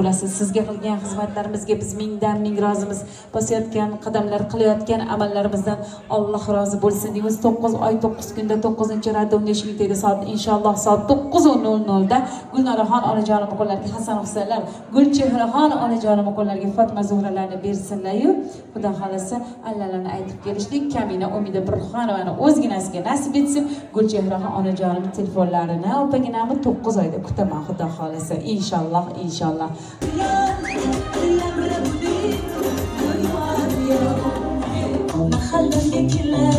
bo'lasiz. Sizga qilgan xizmatlarimizga biz mingdan ming rozimiz. Bosayotgan qadamlar, qilayotgan amallarimizdan Alloh rozi bo'lsin deymiz. 9 oy 9 kunda 9-radionda eshitdik soat inshaalloh soat 9:00 da Gulnoraxon onajonim qo'llariga Hasan Husaynlar, Gulchehraxon onajonim qo'llariga Fatma Zuhralarni bersinlar-yu, Xudo xolasa allalarni aytib kelishdik. Kamina Umida Burxonovani o'zginasiga nasib etsin. Gulchehraxon onajonim telefonlarini opaginami 9 oyda kutaman Xudo xolasa. Inshaalloh, inshaalloh. Mahallamdagilar